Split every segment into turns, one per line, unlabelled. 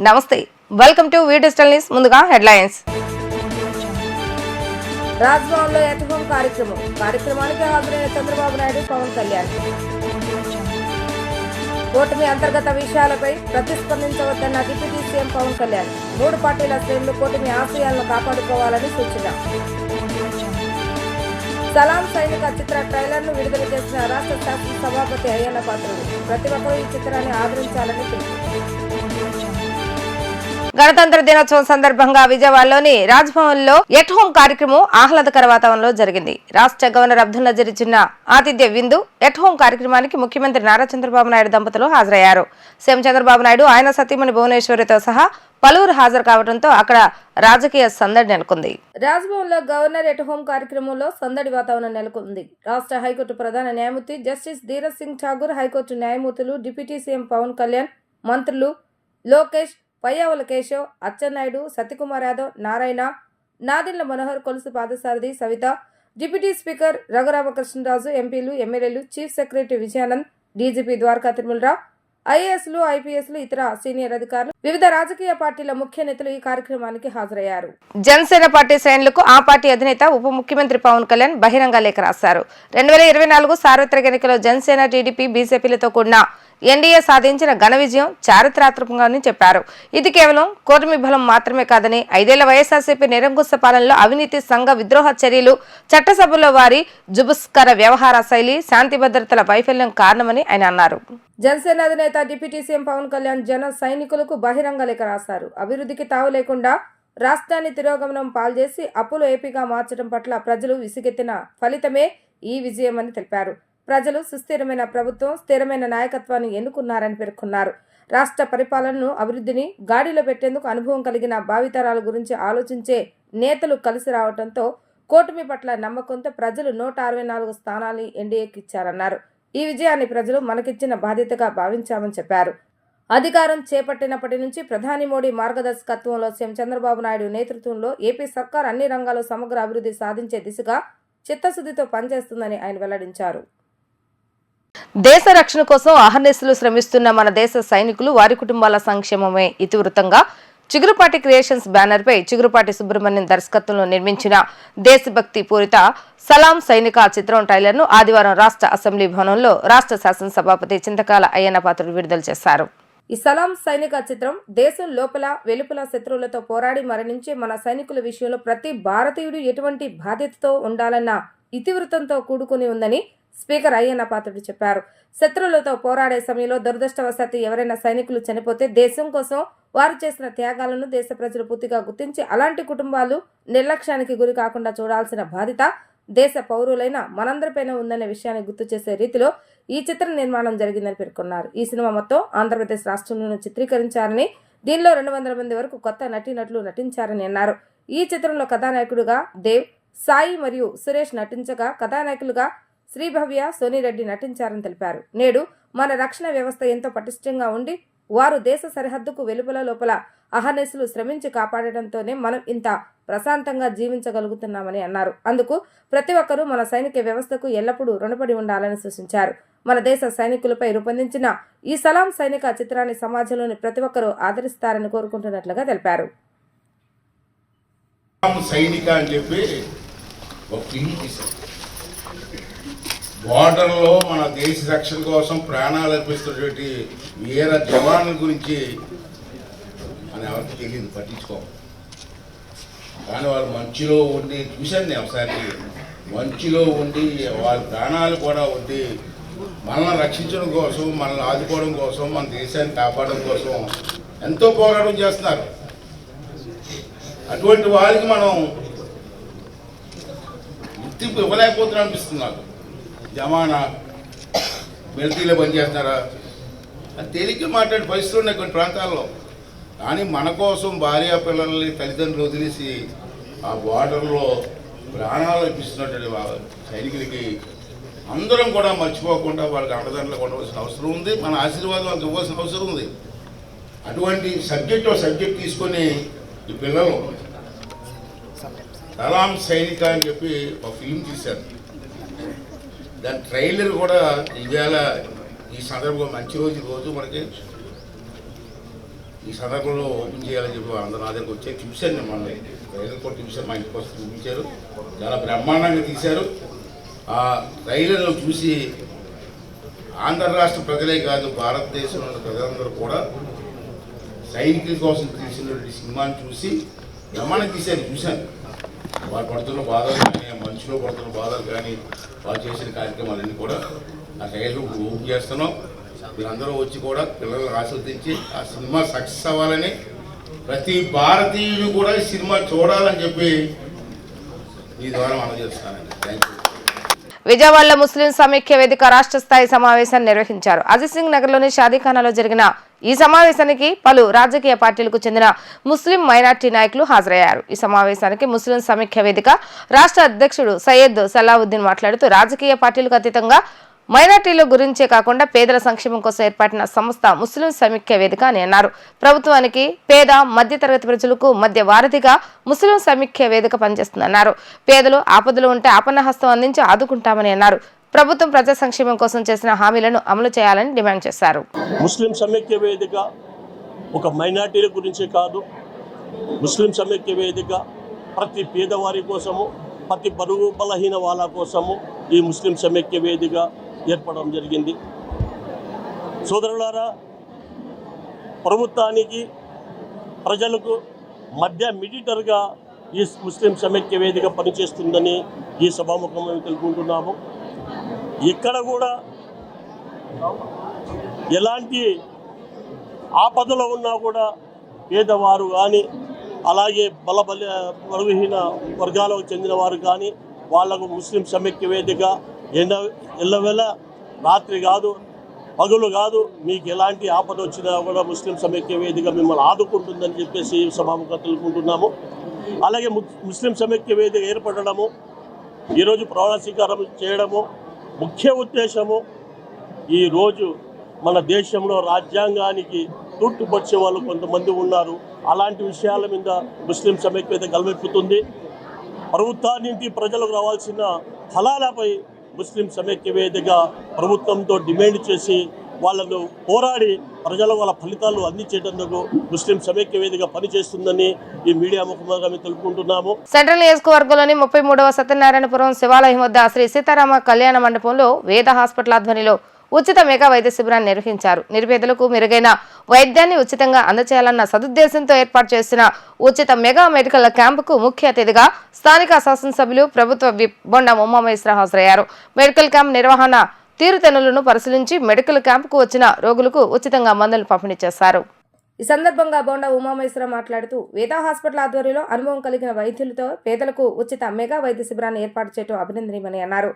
నమస్తే, welcome to we digital news. ముందుగా headlines.
రాజ్భవన్లో at home కార్యక్రమానికి హాజరైన చంద్రబాబు నాయుడు, పవన్ కళ్యాణ్. కూటమి అంతర్గత విషయాలపై ప్రతిస్పందించవద్దన్న డిప్యూటీ సీఎం పవన్ కళ్యాణ్. 3 పార్టీల శ్రేణులు కూటమి ఆశయాలను కాపాడుకోవాలని సూచన. సలాం సైనిక చిత్ర ట్రైలర్ను విడుదల చేసిన రాష్ట్ర శాసన సభాపతి అయ్యన్న పాత్రుడు. ప్రతి ఒక్కరూ ఈ చిత్రాన్ని ఆదరించాలని పిలుపు.
గణతంత్ర దినోత్సవం సందర్భంగా విజయవాడలోని రాజ్భవన్ లో ఎట్ హోమ్ కార్యక్రమం ఆహ్లాదకర వాతావరణంలో జరిగింది. రాష్ట్ర గవర్నర్ అబ్దుల్ నజీర్ ఇచ్చిన ఆతిథ్య విందు ఎట్ హోమ్ కార్యక్రమానికి ముఖ్యమంత్రి నారా చంద్రబాబు నాయుడు దంపతులు హాజరయ్యారు. సీఎం చంద్రబాబు నాయుడు, ఆయన సతీమణి భువనేశ్వరితో సహా పలువురు హాజరు కావడంతో అక్కడ రాజకీయ సందడి నెలకొంది.
రాజ్భవన్ లో గవర్నర్ ఎట్ హోమ్ కార్యక్రమంలో సందడి వాతావరణం నెలకొంది. రాష్ట్ర హైకోర్టు ప్రధాన న్యాయమూర్తి జస్టిస్ ధీరజ్ సింగ్ ఠాగూర్, హైకోర్టు న్యాయమూర్తులు, డిప్యూటీ సీఎం పవన్ కళ్యాణ్, మంత్రులు లోకేష్, పయ్యావుల కేశవ్, అచ్చెన్నాయుడు, సత్యకుమార్ యాదవ్, నారాయణ, నాదెండ్ల మనోహర్, కొలుసు పాదసారథి సవిత, డిప్యూటీ స్పీకర్ రఘురామకృష్ణరాజు, ఎంపీలు, ఎమ్మెల్యేలు, chief secretary Vijayanand, DGP Dwaraka Tirumala Rao, ఐఏఎస్లు, ఐపీఎస్లు, ఇతర సీనియర్ అధికారులు, వివిధ రాజకీయ పార్టీల ముఖ్య నేతలు ఈ కార్యక్రమానికి హాజరయ్యారు.
జనసేన పార్టీ శ్రేణులకు ఆ పార్టీ అధినేత ఉప ముఖ్యమంత్రి పవన్ కళ్యాణ్ బహిరంగ లేఖ రాశారు. 2024 సార్వత్రిక ఎన్నికల్లో జనసేన, టీడీపీ, బీజేపీలతో కూడిన ఎన్డీఏ సాధించిన ఘన విజయం చారిత్రాత్మకంగాని చెప్పారు. ఇది కేవలం కూటమి బలం మాత్రమే కాదని, 5 ఏళ్ల వైఎస్ఆర్సీపీ నిరంకుశ పాలనలో అవినీతి, సంఘ విద్రోహ చర్యలు, చట్టసభల్లో వారి జుబుస్కర వ్యవహార శైలి, శాంతి భద్రతల వైఫల్యం కారణమని ఆయన అన్నారు.
జనసేన అధినేత డిప్యూటీ సీఎం పవన్ కళ్యాణ్ జన సైనికులకు బహిరంగ లేఖ రాశారు. అభివృద్ధికి తావు లేకుండా రాష్ట్రాన్ని తిరోగమనం పాల్చేసి అప్పులు ఏపీగా మార్చడం పట్ల ప్రజలు విసిగెత్తిన ఫలితమే ఈ విజయమని తెలిపారు. ప్రజలు సుస్థిరమైన ప్రభుత్వం, స్థిరమైన నాయకత్వాన్ని ఎన్నుకున్నారని పేర్కొన్నారు. రాష్ట్ర పరిపాలనను, అభివృద్ధిని గాడిలో పెట్టేందుకు అనుభవం కలిగిన భావితరాల గురించి ఆలోచించే నేతలు కలిసి రావడంతో కూటమి పట్ల నమ్మకంతో ప్రజలు 164 స్థానాల్ని ఎన్డీఏకి ఇచ్చారన్నారు. ఈ విజయాన్ని ప్రజలు మనకిచ్చిన బాధ్యతగా భావించామని చెప్పారు. అధికారం చేపట్టినప్పటి నుంచి ప్రధాని మోడీ మార్గదర్శకత్వంలో సీఎం చంద్రబాబు నాయుడు నేతృత్వంలో ఏపీ సర్కార్ అన్ని రంగాల్లో సమగ్ర అభివృద్ధి సాధించే దిశగా చిత్తశుద్ధితో పనిచేస్తుందని ఆయన వెల్లడించారు.
దేశ రక్షణ కోసం అహర్నిశలు శ్రమిస్తున్న మన దేశ సైనికులు, వారి కుటుంబాల సంక్షేమమే ఇతివృత్తంగా చిగురుపాటి క్రియేషన్స్ బ్యానర్ పై చిగురుపాటి సుబ్రహ్మణ్యం దర్శకత్వంలో నిర్మించిన దేశభక్తి పూరిత సలాం సైనిక చిత్రం ట్రైలర్ ను ఆదివారం రాష్ట్ర అసెంబ్లీ భవనంలో రాష్ట్ర శాసనసభాపతి చింతకాల అయ్యన్న పాత్రుడు విడుదల చేశారు.
ఈ సలాం సైనిక చిత్రం దేశం లోపల వెలుపల శత్రువులతో పోరాడి మరణించే మన సైనికుల విషయంలో ప్రతి భారతీయుడు ఎటువంటి బాధ్యతతో ఉండాలన్న ఇతివృత్తంతో కూడుకుని ఉందని స్పీకర్ అయ్యన్న పాత్రుడు చెప్పారు. శత్రువులతో పోరాడే సమయంలో దురదృష్టవశాత్తు ఎవరైనా సైనికులు చనిపోతే దేశం కోసం వారు చేసిన త్యాగాలను దేశ ప్రజలు పూర్తిగా గుర్తించి అలాంటి కుటుంబాలు నిర్లక్ష్యానికి గురి కాకుండా చూడాల్సిన బాధ్యత దేశ పౌరులైన మనందరిపైన ఉందనే విషయాన్ని గుర్తు చేసే రీతిలో ఈ చిత్ర నిర్మాణం జరిగిందని పేర్కొన్నారు. ఈ సినిమా మొత్తం ఆంధ్రప్రదేశ్ రాష్ట్రంలోనూ చిత్రీకరించారని, దీనిలో 200 మంది వరకు కొత్త నటీనటులు నటించారని అన్నారు. ఈ చిత్రంలో కథానాయకుడుగా దేవ్, సాయి మరియు సురేష్ నటించగా కథానాయకులుగా శ్రీభవ్య, సోనిరెడ్డి నటించారని తెలిపారు. నేడు మన రక్షణ వ్యవస్థ ఎంతో పటిష్టంగా ఉండి వారు దేశ సరిహద్దుకు వెలుపల లోపల అహర్నిశలు శ్రమించి కాపాడటంతోనే మనం ఇంత ప్రశాంతంగా జీవించగలుగుతున్నామని అన్నారు. అందుకు ప్రతి ఒక్కరూ మన సైనిక వ్యవస్థకు ఎల్లప్పుడూ రుణపడి ఉండాలని సూచించారు. మన దేశ సైనికులపై రూపొందించిన ఈ సలాం సైనిక చిత్రాన్ని సమాజంలోని ప్రతి ఒక్కరూ ఆదరిస్తారని కోరుకుంటున్నట్లుగా తెలిపారు.
బోర్డర్లో మన దేశ రక్షణ కోసం ప్రాణాలు అర్పిస్తున్నటువంటి వీర జవాన్ల గురించి అని ఎవరికి తెలియదు, పట్టించుకోవాలి. కానీ వాళ్ళు మంచిలో ఉండి చూశాను నేను ఒకసారి, మంచిలో ఉండి వాళ్ళ ప్రాణాలు కూడా ఉండి మనల్ని రక్షించడం కోసం, మనల్ని ఆదుకోవడం కోసం, మన దేశాన్ని కాపాడడం కోసం ఎంతో పోరాటం చేస్తున్నారు. అటువంటి వారికి మనం గుర్తింపు ఇవ్వలేకపోతున్నాం అనిపిస్తున్నారు. జమానా మిలిటరీలో పనిచేస్తున్నారా అది తేలిక మాట్లాడే పరిస్థితులు ఉన్నాయి కొన్ని ప్రాంతాల్లో. కానీ మన కోసం భార్య పిల్లల్ని తల్లిదండ్రులు వదిలేసి ఆ బార్డర్లో ప్రాణాలు అర్పిస్తున్నటువంటి సైనికులకి అందరం కూడా మర్చిపోకుండా వాళ్ళకి అండదండలు ఉండవలసిన అవసరం ఉంది. మన ఆశీర్వాదం వాళ్ళకి ఇవ్వాల్సిన అవసరం ఉంది. అటువంటి సబ్జెక్ట్ తీసుకొని ఈ పిల్లలు సలాం సైనిక అని చెప్పి ఒక ఫిల్మ్ తీశారు. దాని ట్రైలర్ కూడా ఇవాళ ఈ సందర్భంగా మంచి రోజు మనకి ఈ సందర్భంలో ఓపెన్ చేయాలని చెప్పి అందరూ నా దగ్గరకు వచ్చి చూశాను. నేను మన ట్రైలర్ కూడా చూశాను, మా ఇంటికి వస్తే చూపించారు, చాలా బ్రహ్మాండంగా తీశారు. ఆ ట్రైలర్లో చూసి ఆంధ్ర రాష్ట్ర ప్రజలే కాదు, భారతదేశంలో ఉన్న ప్రజలందరూ కూడా సైనికుల కోసం తీసినటువంటి సినిమాని చూసి బ్రహ్మాండంగా చూశాను. వాళ్ళు పడుతున్న బాధలు కానీ, మనుషులో పడుతున్న బాధలు కానీ, వాళ్ళు చేసిన కార్యక్రమాలన్నీ కూడా ఆ ట్రైలర్ ఓపెన్ చేస్తున్నాం. మీరందరూ వచ్చి కూడా పిల్లలను ఆస్వాదించి ఆ సినిమా సక్సెస్ అవ్వాలని, ప్రతి భారతీయుడు కూడా ఈ సినిమా చూడాలని చెప్పి మీ ద్వారా మనం చేస్తానండి. Thank you.
విజయవాడలో ముస్లిం సమైక్య వేదిక రాష్ట్ర స్థాయి సమావేశాన్ని నిర్వహించారు. అజిత్ సింగ్ నగర్లోని షాదీఖానాలో జరిగిన ఈ సమావేశానికి పలు రాజకీయ పార్టీలకు చెందిన ముస్లిం మైనార్టీ నాయకులు హాజరయ్యారు. ఈ సమావేశానికి ముస్లిం సమైక్య వేదిక రాష్ట్ర అధ్యక్షుడు సయ్యద్ సలావుద్దీన్ మాట్లాడుతూ రాజకీయ పార్టీలకు అతీతంగా మైనార్టీల గురించే కాకుండా పేదల సంక్షేమం కోసం ఏర్పడిన సంస్థ ముస్లిం సమైక్య వేదిక అని అన్నారు. ప్రభుత్వానికి పేద మధ్యతరగతి ప్రజలకు మధ్య వారధిగా ముస్లిం సమైక్య వేదిక పనిచేస్తుందన్నారు. పేదలు ఆపదలు ఉంటే ఆపన్నహస్తం అందించి ఆదుకుంటామని అన్నారు. ప్రభుత్వం ప్రజా సంక్షేమం కోసం చేసిన హామీలను అమలు చేయాలని డిమాండ్ చేశారు.
ముస్లిం సమైక్య వేదిక ఒక మైనార్టీల గురించే కాదు, ముస్లిం సమైక్య వేదిక ప్రతి పేదవారి కోసము, ప్రతి బరువు బలహీన వాళ్ళ కోసము ఈ ముస్లిం సమైక్య వేదిక ఏర్పడడం జరిగింది. సోదరులారా, ప్రభుత్వానికి ప్రజలకు మధ్య మీడియేటర్గా ఈ ముస్లిం సమైక్య వేదిక పనిచేస్తుందని ఈ సభాముఖంగా తెలుపుకుంటున్నాము. ఇక్కడ కూడా ఎలాంటి ఆపదలో ఉన్నా కూడా పేదవారు కానీ, అలాగే బలహీన వర్గాలకు చెందిన వారు కానీ వాళ్లకు ముస్లిం సమైక్య వేదిక ఎల్లవేళ రాత్రి కాదు పగులు కాదు, మీకు ఎలాంటి ఆపద వచ్చినా కూడా ముస్లిం సమైక్య వేదిక మిమ్మల్ని ఆదుకుంటుందని చెప్పేసి సభాముఖంగా తెలుపుకుంటున్నాము. అలాగే ముస్లిం సమైక్య వేదిక ఏర్పడము, ఈరోజు ప్రమాణ స్వీకారం చేయడము ముఖ్య ఉద్దేశము, ఈరోజు మన దేశంలో రాజ్యాంగానికి తూట్టుపరిచే వాళ్ళు కొంతమంది ఉన్నారు. అలాంటి విషయాల మీద ముస్లిం సమైక్య వేదిక గలమెప్పుతుంది. ప్రభుత్వానికి ప్రజలకు రావాల్సిన ఫలాలపై ముస్లిం సమైక్య వేదిక ప్రభుత్వంతో డిమాండ్ చేసి వాళ్ళను పోరాడి ప్రజలకు వాళ్ళ ఫలితాలు అందించేటందుకు ముస్లిం సమైక్య వేదిక పనిచేస్తుందని ఈ మీడియా ముఖంగా మేము తెలుపుకుంటున్నాము.
సెంట్రల్ నియోజకవర్గంలోని 33వ సత్యనారాయణపురం శివాలయం వద్ద శ్రీ సీతారామ కళ్యాణ మండపంలో వేద హాస్పిటల్ ఆధ్వర్యంలో ఉచిత మెగా వైద్య శిబిరాన్ని నిర్వహించారు. నిరుపేదలకు మెరుగైన వైద్యాన్ని ఉచితంగా అందజేయాలన్న సదుద్దేశంతో ఏర్పాటు చేసిన ఉచిత మెగా మెడికల్ క్యాంపుకు ముఖ్య అతిథిగా స్థానిక శాసనసభ్యులు ప్రభుత్వ విప్ బొండం ఉమామహేశ్వర హాజరయ్యారు. మెడికల్ క్యాంప్ నిర్వహణ తీరుతెన్నులను పరిశీలించి మెడికల్ క్యాంపుకు వచ్చిన రోగులకు ఉచితంగా మందులు పంపిణీ చేశారు.
ఈ సందర్భంగా బొండ ఉమామహేశ్వర మాట్లాడుతూ వేదా హాస్పిటల్ ఆధ్వర్యంలో అనుభవం కలిగిన వైద్యులతో పేదలకు ఉచిత మెగా వైద్య శిబిరాన్ని ఏర్పాటు చేయడం అభినందనీయమని అన్నారు.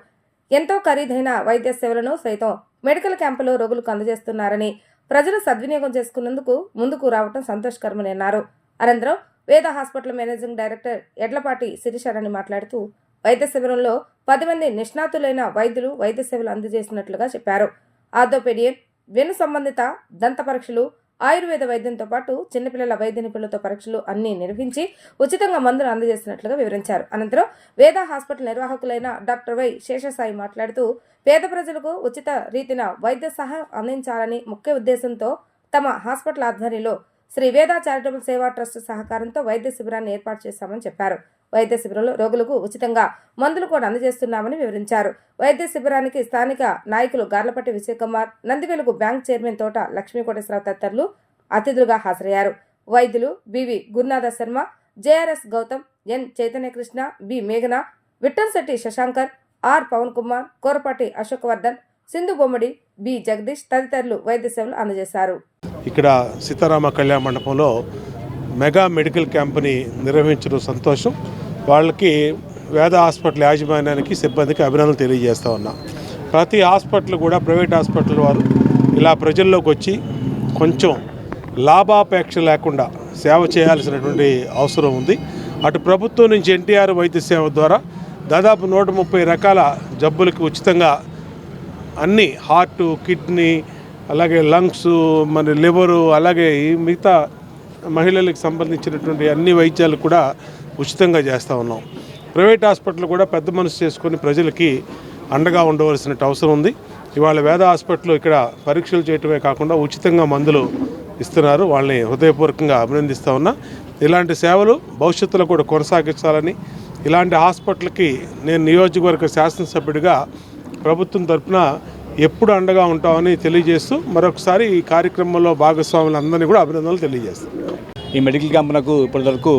ఎంతో ఖరీదైన వైద్య సేవలను సైతం మెడికల్ క్యాంపులో రోగులకు అందజేస్తున్నారని, ప్రజలు సద్వినియోగం చేసుకున్నందుకు ముందుకు రావడం సంతోషకరమని అన్నారు. అనంతరం వేద hospital managing director Yedlapati Sirisharani మాట్లాడుతూ వైద్య శిబిరంలో 10 మంది నిష్ణాతులైన వైద్యులు వైద్య సేవలు అందజేసినట్లుగా చెప్పారు. ఆర్థోపెడియన్, వెను సంబంధిత దంత పరీక్షలు, ఆయుర్వేద వైద్యంతో పాటు చిన్నపిల్లల వైద్య నిపుణులతో పరీక్షలు అన్ని నిర్వహించి ఉచితంగా మందులు అందజేస్తున్నట్లుగా వివరించారు. అనంతరం వేద హాస్పిటల్ నిర్వాహకులైన డాక్టర్ వై శేషసాయి మాట్లాడుతూ పేద ప్రజలకు ఉచిత రీతిన వైద్య సహాయం అందించాలని ముఖ్య ఉద్దేశంతో తమ హాస్పిటల్ ఆధ్వర్యంలో శ్రీ వేద చారిటబుల్ సేవా ట్రస్ట్ సహకారంతో వైద్య శిబిరాన్ని ఏర్పాటు చేశామని చెప్పారు. వైద్య శిబిరంలో రోగులకు ఉచితంగా మందులు కూడా అందజేస్తున్నామని వివరించారు. వైద్య శిబిరానికి స్థానిక నాయకులు గార్లపట్టి విజయకుమార్, నందివెలుగు బ్యాంక్ చైర్మన్ తోట లక్ష్మీకోటేశ్వరరావు తదితరులు అతిథులుగా హాజరయ్యారు. వైద్యులు బివి గురునాథ శర్మ, జేఆర్ఎస్ గౌతమ్, ఎన్ చైతన్యకృష్ణ, బి మేఘన, విఠల్శెట్టి శశాంకర్, ఆర్ పవన్ కుమార్, కోరపాటి అశోక్ వర్ధన్, సింధు బొమ్మడి, బి జగదీష్ తదితరులు వైద్య సేవలు అందజేశారు.
ఇక్కడ సీతారామ కళ్యాణ మండపంలో మెగా మెడికల్ క్యాంప్ని నిర్వహించడం సంతోషం. వాళ్ళకి వేద హాస్పిటల్ యాజమాన్యానికి సిబ్బందికి అభినందనలు తెలియజేస్తూ ఉన్నాం. ప్రతి హాస్పిటల్ కూడా ప్రైవేట్ హాస్పిటల్ వారు ఇలా ప్రజల్లోకి వచ్చి కొంచెం లాభాపేక్ష లేకుండా సేవ చేయాల్సినటువంటి అవసరం ఉంది. అటు ప్రభుత్వం నుంచి ఎన్టీఆర్ వైద్య సేవ ద్వారా దాదాపు 130 రకాల జబ్బులకి ఉచితంగా అన్ని హార్ట్, కిడ్నీ, అలాగే లంగ్స్, మన లివరు, అలాగే మిగతా మహిళలకు సంబంధించినటువంటి అన్ని వైద్యాలు కూడా ఉచితంగా చేస్తూ ఉన్నాం. ప్రైవేట్ హాస్పిటల్ కూడా పెద్ద మనసు చేసుకొని ప్రజలకి అండగా ఉండవలసిన అవసరం ఉంది. ఇవాళ వేద హాస్పిటల్లో ఇక్కడ పరీక్షలు చేయటమే కాకుండా ఉచితంగా మందులు ఇస్తున్నారు. వాళ్ళని హృదయపూర్వకంగా అభినందిస్తూ ఉన్నా. ఇలాంటి సేవలు భవిష్యత్తులో కూడా కొనసాగించాలని, ఇలాంటి హాస్పిటల్కి నేను నియోజకవర్గ శాసనసభ్యుడిగా ప్రభుత్వం తరఫున ఎప్పుడు అండగా ఉంటామని తెలియజేస్తూ మరొకసారి ఈ కార్యక్రమంలో భాగస్వాములందరినీ కూడా అభినందనలు తెలియజేస్తాను.
ఈ మెడికల్ క్యాంపునకు ఇప్పటివరకు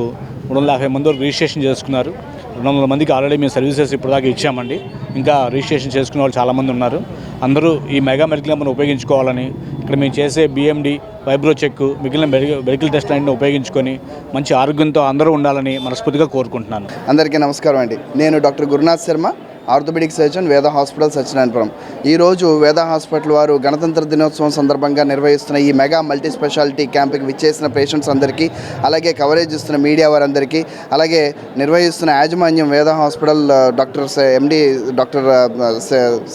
350 మంది వరకు రిజిస్ట్రేషన్ చేసుకున్నారు. 200 మందికి ఆల్రెడీ మేము సర్వీసెస్ ఇప్పటిదాకా ఇచ్చామండి. ఇంకా రిజిస్ట్రేషన్ చేసుకునే వాళ్ళు చాలామంది ఉన్నారు. అందరూ ఈ మెగా మెడికల్ క్యాంప్ను ఉపయోగించుకోవాలని, ఇక్కడ మేము చేసే BMD, వైబ్రో చెక్, మిగిలిన మెడికల్ టెస్ట్ అన్ని ఉపయోగించుకొని మంచి ఆరోగ్యంతో అందరూ ఉండాలని మనస్ఫూర్తిగా కోరుకుంటున్నాను.
అందరికీ నమస్కారం అండి. నేను doctor Gurunath Sharma, orthopaedic surgeon, Veda hospital Satyanarayanapuram. ఈరోజు వేద హాస్పిటల్ వారు గణతంత్ర దినోత్సవం సందర్భంగా నిర్వహిస్తున్న ఈ మెగా మల్టీ స్పెషాలిటీ క్యాంప్కి విచ్చేసిన పేషెంట్స్ అందరికీ, అలాగే కవరేజ్ ఇస్తున్న మీడియా వారందరికీ, అలాగే నిర్వహిస్తున్న యాజమాన్యం Veda hospital doctor MD doctor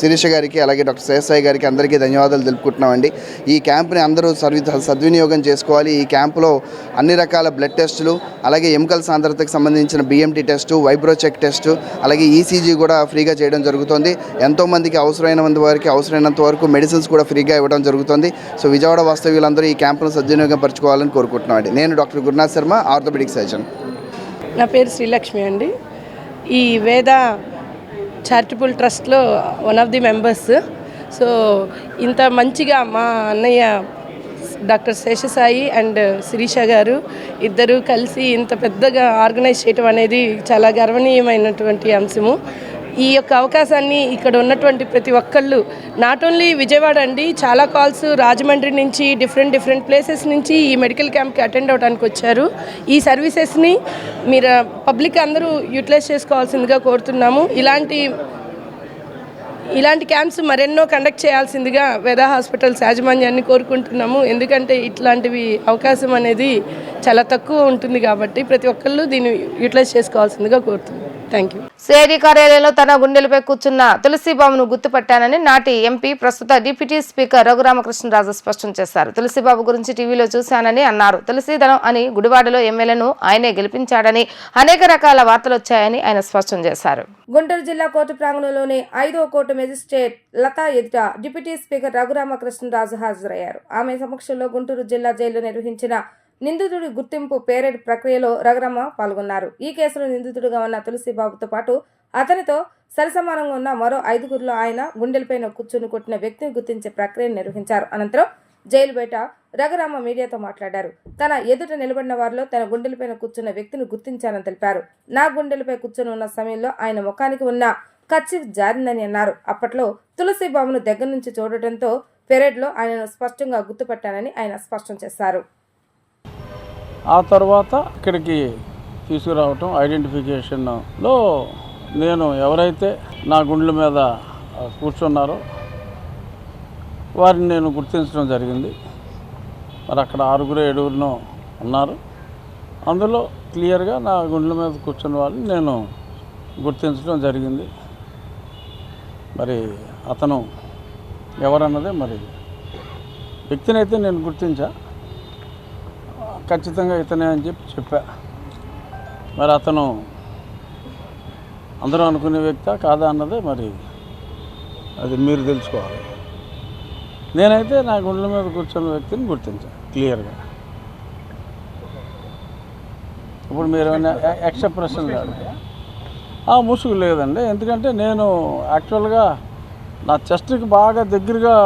Sirisha గారికి, అలాగే డాక్టర్ శేషాయి గారికి అందరికీ ధన్యవాదాలు తెలుపుకుంటున్నామండి. ఈ క్యాంప్ని అందరూ సద్వినియోగం చేసుకోవాలి. ఈ క్యాంపులో అన్ని రకాల బ్లడ్ టెస్టులు, అలాగే ఎముకల సాంద్రతకు సంబంధించిన BMT టెస్టు, వైబ్రో చెక్ టెస్టు, అలాగే ECG కూడా ఫ్రీగా చేయడం జరుగుతుంది. ఎంతోమందికి అవసరమైనంత వరకు మెడిసిన్స్ కూడా ఫ్రీగా ఇవ్వడం జరుగుతుంది. సో విజయవాడ వాస్తవ్యులందరూ ఈ క్యాంపును సద్వినియోగం పరచుకోవాలని కోరుకుంటున్నామండి. నేను doctor Gurunath Sharma, orthopaedic surgeon.
నా పేరు శ్రీలక్ష్మి అండి. ఈ వేద చారిటబుల్ ట్రస్ట్లో one of the members. So ఇంత మంచిగా మా అన్నయ్య డాక్టర్ శేషసాయి అండ్ శిరీష గారు ఇద్దరు కలిసి ఇంత పెద్దగా ఆర్గనైజ్ చేయడం అనేది చాలా గర్వనీయమైనటువంటి అంశము. ఈ యొక్క అవకాశాన్ని ఇక్కడ ఉన్నటువంటి ప్రతి ఒక్కళ్ళు, నాట్ ఓన్లీ విజయవాడ అండి, చాలా కాల్స్ రాజమండ్రి నుంచి, డిఫరెంట్ ప్లేసెస్ నుంచి ఈ మెడికల్ క్యాంప్కి అటెండ్ అవ్వడానికి వచ్చారు. ఈ సర్వీసెస్ని మీరు పబ్లిక్ అందరూ యూటిలైజ్ చేసుకోవాల్సిందిగా కోరుతున్నాము. ఇలాంటి క్యాంప్స్ మరెన్నో కండక్ట్ చేయాల్సిందిగా వేద హాస్పిటల్స్ యాజమాన్యాన్ని కోరుకుంటున్నాము. ఎందుకంటే ఇట్లాంటివి అవకాశం అనేది చాలా తక్కువ ఉంటుంది కాబట్టి ప్రతి ఒక్కళ్ళు దీన్ని యూటిలైజ్ చేసుకోవాల్సిందిగా కోరుతున్నాం. Thank you.
సిఐడి కార్యాలయంలో తన గుండెలపై కూర్చున్న తులసిబాబును గుర్తుపట్టానని నాటి ఎంపీ, ప్రస్తుత డిప్యూటీ స్పీకర్ రఘురామకృష్ణరాజు స్పష్టం చేశారు. తులసిబాబు గురించి టీవీలో చూశానని అన్నారు. తులసిదళం అని గుడివాడలో ఎమ్మెల్యేను ఆయనే గెలిపించాడని అనేక రకాల వార్తలు వచ్చాయని ఆయన స్పష్టం చేశారు.
గుంటూరు జిల్లా కోర్టు ప్రాంగణంలోని 5వ కోర్టు మెజిస్ట్రేట్ లతా ఎదుట డిప్యూటీ స్పీకర్ రఘురామకృష్ణరాజు హాజరయ్యారు. ఆమె సమక్షంలో గుంటూరు జిల్లా జైల్లో నిర్వహించిన నిందితుడి గుర్తింపు పేరేడ్ ప్రక్రియలో రఘురామ పాల్గొన్నారు. ఈ కేసులో నిందితుడిగా ఉన్న తులసిబాబుతో పాటు అతనితో సరిసమానంగా ఉన్న మరో 5గురిలో ఆయన గుండెలపైన కూర్చుని కొట్టిన వ్యక్తిని గుర్తించే ప్రక్రియను నిర్వహించారు. అనంతరం జైలు బయట రఘురామ మీడియాతో మాట్లాడారు. తన ఎదుట నిలబడిన వారిలో తన గుండెలపైన కూర్చున్న వ్యక్తిని గుర్తించానని తెలిపారు. నా గుండెలపై కూర్చుని ఉన్న సమయంలో ఆయన ముఖానికి ఉన్న కర్చీఫ్ జారిందని అన్నారు. అప్పట్లో తులసిబాబును దగ్గర నుంచి చూడటంతో పెరేడ్లో ఆయనను స్పష్టంగా గుర్తుపట్టానని ఆయన స్పష్టం చేశారు.
ఆ తర్వాత ఇక్కడికి తీసుకురావటం, ఐడెంటిఫికేషన్లో నేను ఎవరైతే నా గుండెల మీద కూర్చున్నారో వారిని నేను గుర్తించడం జరిగింది. మరి అక్కడ 6-7 ఉన్నారు. అందులో క్లియర్గా నా గుండెల మీద కూర్చున్న వాళ్ళని నేను గుర్తించడం జరిగింది. మరి అతను ఎవరన్నదే మరి వ్యక్తిని అయితే నేను గుర్తించా, ఖచ్చితంగా ఇతనే అని చెప్పా. మరి అతను అందరూ అనుకునే వ్యక్తా కాదా అన్నదే మరి అది మీరు తెలుసుకోవాలి. నేనైతే నా గుండెల మీద కూర్చున్న వ్యక్తిని గుర్తించాను క్లియర్గా. ఇప్పుడు మీరు ఏమైనా ఎక్స్ట్రా ప్రశ్నలు కాదు, ముసుగు లేదండి. ఎందుకంటే నేను యాక్చువల్గా నా చెస్ట్కి బాగా దగ్గరగా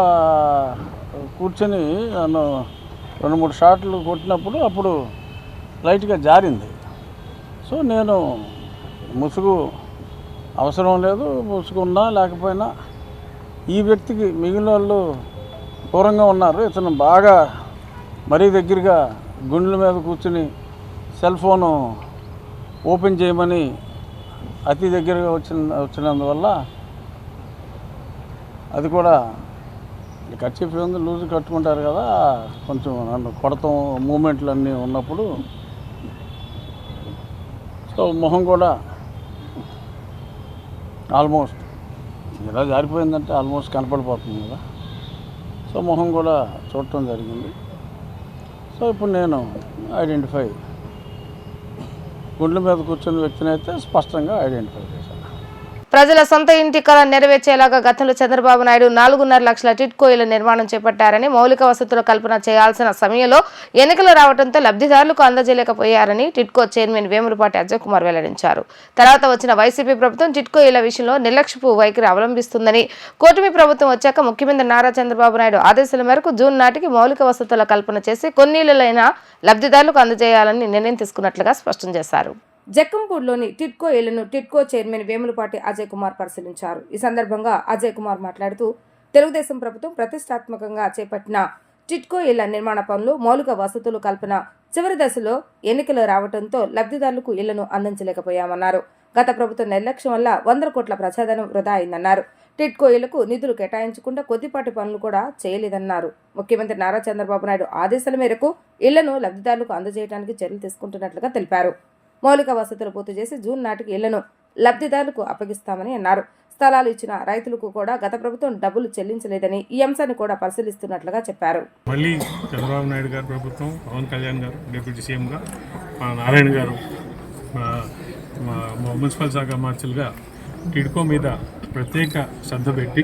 కూర్చొని నన్ను 2-3 షాట్లు కొట్టినప్పుడు అప్పుడు లైట్గా జారింది. సో నేను ముసుగు అవసరం లేదు, ముసుగు ఉన్నా లేకపోయినా ఈ వ్యక్తికి మిగిలిన వాళ్ళు దూరంగా ఉన్నారు. ఇతను బాగా మరీ దగ్గరగా గుండెల మీద కూర్చుని ఫోను ఓపెన్ చేయమని అతి దగ్గరగా వచ్చినందువల్ల అది కూడా కర్చీఫ్ లూజ్ కట్టుకుంటారు కదా, కొంచెం నన్ను కొడతాం మూమెంట్లు అన్నీ ఉన్నప్పుడు సో మొహం కూడా ఆల్మోస్ట్ ఇలా జారిపోయిందంటే ఆల్మోస్ట్ కనపడిపోతుంది కదా. సో మొహం కూడా చూడటం జరిగింది. సో ఇప్పుడు నేను గుండెల మీద కూర్చున్న వ్యక్తిని అయితే స్పష్టంగా ఐడెంటిఫై చేశాను.
ప్రజల సొంత ఇంటి కళ నెరవేర్చేలాగా గతంలో చంద్రబాబు నాయుడు 4.5 లక్షల టిట్కో ఇళ్ల నిర్మాణం చేపట్టారని, మౌలిక వసతుల కల్పన చేయాల్సిన సమయంలో ఎన్నికలు రావడంతో లబ్ధిదారులకు అందజేయలేకపోయారని టిట్కో చైర్మన్ వేములపాటి అజయ్ కుమార్ వెల్లడించారు. తర్వాత వచ్చిన వైసీపీ ప్రభుత్వం టిట్కో ఇళ్ల విషయంలో నిర్లక్ష్యపు వైఖరి అవలంబిస్తుందని, కూటమి ప్రభుత్వం వచ్చాక ముఖ్యమంత్రి నారా చంద్రబాబు నాయుడు ఆదేశాల మేరకు జూన్ నాటికి మౌలిక వసతుల కల్పన చేసి కొన్ని ఇళ్లైనా లబ్ధిదారులకు అందజేయాలని నిర్ణయం తీసుకున్నట్లుగా స్పష్టం చేశారు.
జక్కంపూడిలోని టిట్కో ఇళ్లను టిట్కో చైర్మన్ వేములపాటి అజయ్ కుమార్ పరిశీలించారు. ఈ సందర్భంగా అజయ్ కుమార్ మాట్లాడుతూ తెలుగుదేశం ప్రభుత్వం ప్రతిష్టాత్మకంగా చేపట్టిన టిట్కో ఇళ్ల నిర్మాణ పనులు, మౌలిక వసతులు కల్పన చివరి దశలో ఎన్నికలు రావడంతో లబ్ధిదారులకు ఇళ్లను అందించలేకపోయామన్నారు. గత ప్రభుత్వం నిర్లక్ష్యం వల్ల 100 కోట్ల ప్రజాధనం వృధా అయిందన్నారు. టిట్కో ఇళ్లకు నిధులు కేటాయించకుండా కొద్దిపాటి పనులు కూడా చేయలేదన్నారు. ముఖ్యమంత్రి నారా చంద్రబాబు నాయుడు ఆదేశాల మేరకు ఇళ్లను లబ్ధిదారులకు అందజేయడానికి చర్యలు తీసుకుంటున్నట్లుగా తెలిపారు. మౌలిక వసతులు పూర్తి చేసి జూన్ నాటికి ఇళ్లను లబ్ధిదారులకు అప్పగిస్తామని అన్నారు. స్థలాలు ఇచ్చిన రైతులకు కూడా గత ప్రభుత్వం డబ్బులు చెల్లించలేదని, ఈ అంశాన్ని కూడా పరిశీలిస్తున్నట్లుగా చెప్పారు.
మళ్ళీ చంద్రబాబు నాయుడు గారి ప్రభుత్వం, పవన్ కళ్యాణ్ గారు డిప్యూటీ సీఎంగా, నారాయణ గారు మున్సిపల్ శాఖ మార్చులుగా టిడ్కో మీద ప్రత్యేక శ్రద్ధ పెట్టి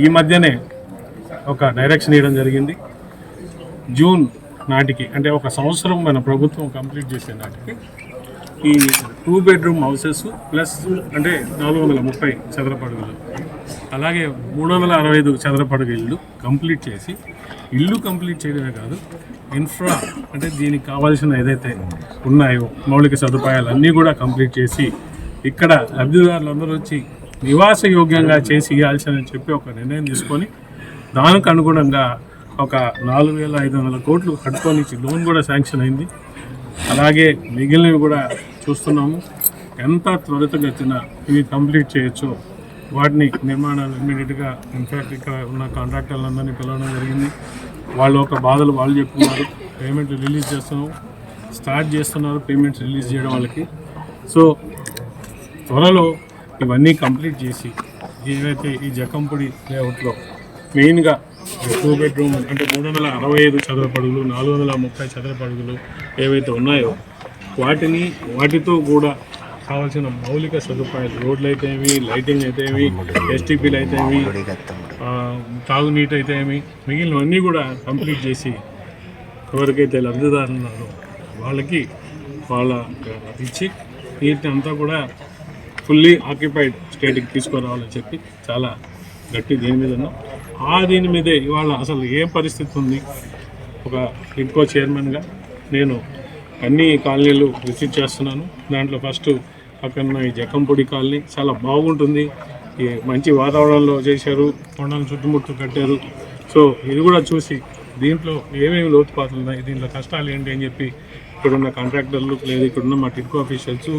ఈ మధ్యనే ఒక డైరెక్షన్ ఇవ్వడం జరిగింది. జూన్ నాటికి, అంటే ఒక సంవత్సరం మన ప్రభుత్వం కంప్లీట్ చేసే నాటికి ఈ 2 బెడ్రూమ్ హౌసెస్ ప్లస్ అంటే 430 చదరపు అడుగులు, అలాగే 365 చదరపు అడుగు ఇల్లు కంప్లీట్ చేసి, ఇల్లు కంప్లీట్ చేయడమే కాదు, ఇన్ఫ్రా అంటే దీనికి కావాల్సిన ఏదైతే ఉన్నాయో మౌలిక సదుపాయాలు అన్నీ కూడా కంప్లీట్ చేసి ఇక్కడ లబ్ధిదారులందరూ వచ్చి నివాస యోగ్యంగా చేసి ఇవ్వాల్సిన చెప్పి ఒక నిర్ణయం తీసుకొని దానికి అనుగుణంగా ఒక 4,500 కోట్లు కట్టుకొని లోన్ కూడా శాంక్షన్ అయింది. అలాగే మిగిలినవి కూడా చూస్తున్నాము. ఎంత త్వరితగతిన ఇవి కంప్లీట్ చేయొచ్చు వాటిని నిర్మాణాలు ఇమ్మీడియట్గా, ఇన్ఫ్యాక్ట్ ఇక్కడ ఉన్న కాంట్రాక్టర్లందరినీ పిలవడం జరిగింది. వాళ్ళు ఒక బాధలు వాళ్ళు చెప్తున్నారు. పేమెంట్లు రిలీజ్ స్టార్ట్ చేస్తున్నారు పేమెంట్స్ రిలీజ్ చేయడం వాళ్ళకి. సో త్వరలో ఇవన్నీ కంప్లీట్ చేసి ఏవైతే ఈ జక్కంపూడి లేఅవుట్లో మెయిన్గా 2 బెడ్రూమ్ అంటే 365 చదరపు అడుగులు, 430 చదరపు అడుగులు ఏవైతే ఉన్నాయో వాటితో కూడా కావాల్సిన మౌలిక సదుపాయాలు, రోడ్లు అయితేమి, లైటింగ్ అయితేమి, ఎస్టీపీలు అయితేమి, తాగునీటి అయితేమి, మిగిలినవన్నీ కూడా కంప్లీట్ చేసి ఎవరికైతే లబ్ధిదారులు ఉన్నారో వాళ్ళకి ఇచ్చి వీటిని అంతా కూడా ఫుల్లీ ఆక్యుపైడ్ స్టేట్కి తీసుకురావాలని చెప్పి చాలా గట్టి దీని మీద ఉన్నాం. దీని మీదే ఇవాళ అసలు ఏం పరిస్థితి ఉంది, ఒక టిడ్కో చైర్మన్గా నేను అన్ని కాలనీలు విజిట్ చేస్తున్నాను. దాంట్లో ఫస్ట్ పక్కన ఈ జక్కంపూడి కాలనీ చాలా బాగుంటుంది, మంచి వాతావరణంలో చేశారు, కొండలను చుట్టుముట్టు కట్టారు. సో ఇది కూడా చూసి దీంట్లో ఏమేమి లోతుపాతులు ఉన్నాయి, దీంట్లో కష్టాలు ఏంటి అని చెప్పి ఇక్కడున్న కాంట్రాక్టర్లు లేదా ఇక్కడున్న మా టిడ్కో అఫీషియల్స్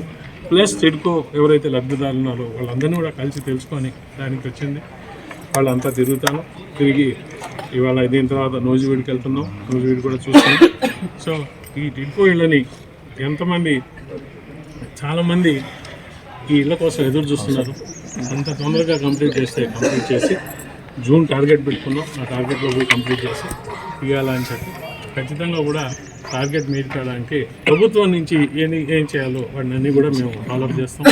ప్లస్ టిడ్కో ఎవరైతే లబ్ధిదారులు ఉన్నారో వాళ్ళందరినీ కూడా కలిసి తెలుసుకొని దానికి వచ్చింది. వాళ్ళంతా తిరిగి ఇవాళ దీని తర్వాత నూజివీడికి వెళ్తున్నాం, నూజివీడి కూడా చూస్తున్నాం. సో ఈ టిడ్కో ఇళ్ళని చాలామంది ఈ ఇళ్ళ కోసం ఎదురు చూస్తున్నారు. అంత తొందరగా కంప్లీట్ చేసి జూన్ టార్గెట్ పెట్టుకున్నాం. ఆ టార్గెట్లో పోయి కంప్లీట్ చేసి ఇవ్వాలని చెప్పి ఖచ్చితంగా కూడా టార్గెట్ మీట్ కావడానికి ప్రభుత్వం నుంచి ఏం చేయాలో వాటిని అన్నీ కూడా మేము ఫాలోఅప్ చేస్తాం.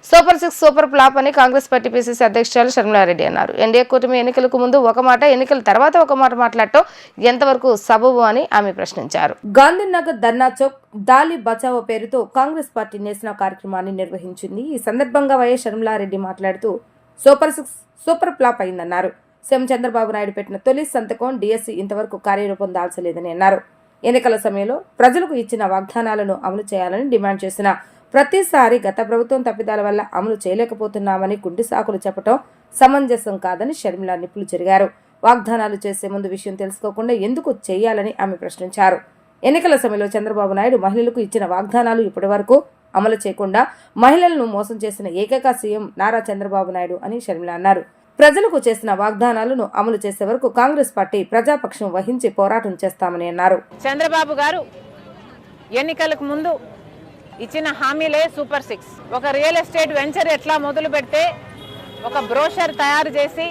సూపర్ 6 సూపర్ ఫ్లాప్ అని కాంగ్రెస్ పార్టీ పిసిసి అధ్యక్షురాలు షర్మిలారెడ్డి అన్నారు. ఎన్డీఏ కూటమి ఎన్నికలకు ముందు ఒక మాట, ఎన్నికల తర్వాత ఒక మాట మాట్లాడటం ఎంతవరకు సబబు అని ఆమె ప్రశ్నించారు.
గాంధీనగర్ ధర్నా చౌక్ దాలి బచావో పేరుతో కాంగ్రెస్ పార్టీ నిరసన కార్యక్రమాన్ని నిర్వహించింది. ఈ సందర్భంగా వైఎస్ షర్మిలారెడ్డి మాట్లాడుతూ సూపర్ 6 సూపర్ ఫ్లాప్ అయిందన్నారు. సీఎం చంద్రబాబు నాయుడు పెట్టిన తొలి సంతకం డిఎస్సి ఇంతవరకు కార్యరూపం దాల్చలేదని అన్నారు. ఎన్నికల సమయంలో ప్రజలకు ఇచ్చిన వాగ్దానాలను అమలు చేయాలని డిమాండ్ చేసిన ప్రతిసారి గత ప్రభుత్వం తప్పిదాల వల్ల అమలు చేయలేకపోతున్నామని కుంటి సాకులు చెప్పడం సమంజసం కాదని షర్మిల నిప్పులు చెరిగారు. వాగ్దానాలు చేసే ముందు విషయం తెలుసుకోకుండా ఎందుకు చేయాలని ఆమె ప్రశ్నించారు. ఎన్నికల సమయంలో చంద్రబాబు నాయుడు మహిళలకు ఇచ్చిన వాగ్దానాలు ఇప్పటి వరకు అమలు చేయకుండా మహిళలను మోసం చేసిన ఏకైక సీఎం నారా చంద్రబాబు నాయుడు అని షర్మిల అన్నారు. ప్రజలకు చేసిన వాగ్దానాలను అమలు చేసే వరకు కాంగ్రెస్ పార్టీ ప్రజాపక్షం వహించి పోరాటం చేస్తామని అన్నారు.
చంద్రబాబు గారు ఎన్నికలకు ముందు ఇచ్చిన హామీలే సూపర్ 6. ఒక రియల్ ఎస్టేట్ వెంచర్ ఎట్లా మొదలు పెడితే ఒక బ్రోషర్ తయారు చేసి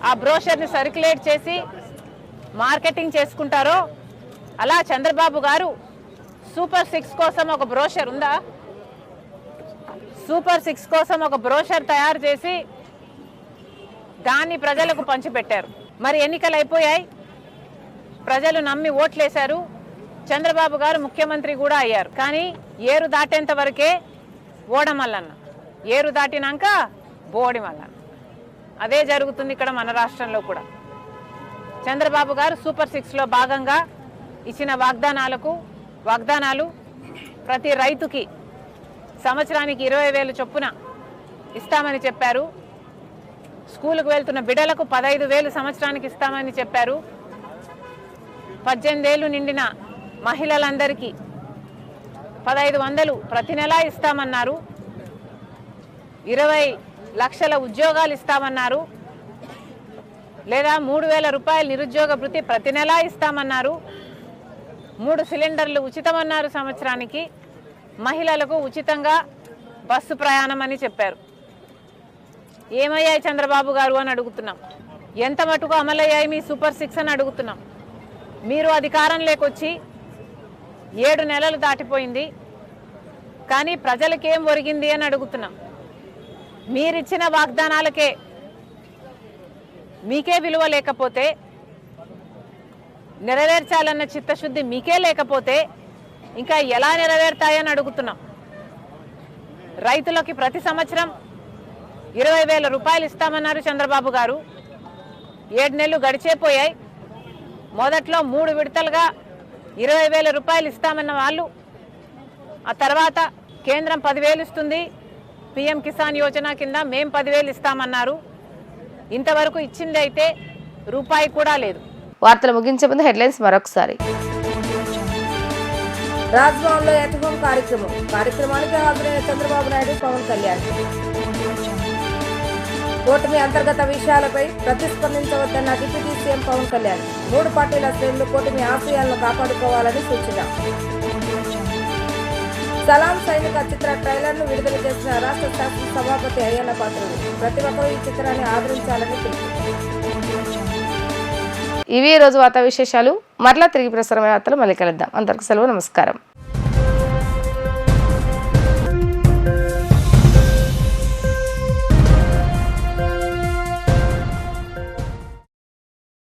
ఆ బ్రోషర్ని సర్క్యులేట్ చేసి మార్కెటింగ్ చేసుకుంటారో అలా చంద్రబాబు గారు సూపర్ 6 కోసం ఒక బ్రోషర్ ఉందా? సూపర్ 6 కోసం ఒక బ్రోషర్ తయారు చేసి దాన్ని ప్రజలకు పంచిపెట్టారు. మరి ఎన్నికలు అయిపోయాయి, ప్రజలు నమ్మి ఓట్లేశారు, చంద్రబాబు గారు ముఖ్యమంత్రి కూడా అయ్యారు. కానీ ఏరు దాటేంత వరకే ఓడమల్లన్న, ఏరు దాటినాక బోడి మల్లన్న. అదే జరుగుతుంది ఇక్కడ మన రాష్ట్రంలో కూడా. చంద్రబాబు గారు సూపర్ 6లో భాగంగా ఇచ్చిన వాగ్దానాలు ప్రతి రైతుకి సంవత్సరానికి 20,000 చొప్పున ఇస్తామని చెప్పారు. స్కూలుకు వెళ్తున్న బిడ్డలకు 15,000 సంవత్సరానికి ఇస్తామని చెప్పారు. 18 ఏళ్ళు నిండిన మహిళలందరికీ 1,500 ప్రతి నెలా ఇస్తామన్నారు. 20 లక్షల ఉద్యోగాలు ఇస్తామన్నారు. లేదా 3,000 రూపాయలు నిరుద్యోగ భృతి ప్రతి నెలా ఇస్తామన్నారు. 3 సిలిండర్లు ఉచితమన్నారు సంవత్సరానికి. మహిళలకు ఉచితంగా బస్సు ప్రయాణం అని చెప్పారు. ఏమయ్యాయి చంద్రబాబు గారు అని అడుగుతున్నాం. ఎంత మటుకు అమలయ్యాయి మీ సూపర్ 6 అని అడుగుతున్నాం. మీరు అధికారంలోకి వచ్చి 7 నెలలు దాటిపోయింది, కానీ ప్రజలకేం ఒరిగింది అని అడుగుతున్నాం. మీరిచ్చిన వాగ్దానాలకే మీకే విలువ లేకపోతే, నెరవేర్చాలన్న చిత్తశుద్ధి మీకే లేకపోతే ఇంకా ఎలా నెరవేరుతాయని అడుగుతున్నాం. రైతులకి ప్రతి సంవత్సరం 20,000 రూపాయలు ఇస్తామన్నారు చంద్రబాబు గారు. 7 నెలలు గడిచేపోయాయి. మొదట్లో 3 విడతలుగా 20,000 రూపాయలు ఇస్తామన్న వాళ్ళు, ఆ తర్వాత కేంద్రం 10,000 ఇస్తుంది, PM కిసాన్ యోజన కింద మేం 10,000 ఇస్తామన్నారు. ఇంతవరకు ఇచ్చింది అయితే రూపాయి కూడా లేదు.
వార్తలు ముగించే ముందు హెడ్లైన్స్ మరొకసారి.
రాజ్భవన్లో ఎట్ హోమ్ కార్యక్రమానికి హాజరైన చంద్రబాబు నాయుడు, పవన్ కళ్యాణ్. కూటమి అంతర్గత విషయాలపై ప్రతిస్పందించవద్దన్న డిప్యూటీ సీఎం పవన్ కళ్యాణ్. 3 పార్టీల శ్రేణులు కూటమి ఆశయాలను కాపాడుకోవాలని సూచన. సలాం సైనిక చిత్ర ట్రైలర్ను విడుదల చేసిన రాష్ట్ర శాసన సభాపతి అయ్యన్న పాత్రుడు. ప్రతి ఒక్కరూ ఈ చిత్రాన్ని ఆదరించాలని పిలుపు.
ఇవి ఈ రోజు వార్తా విశేషాలు. మరలా తిరిగి ప్రసారమైన వార్తలు మళ్ళీ కలుద్దాం. అందరికీ సెలవు, నమస్కారం.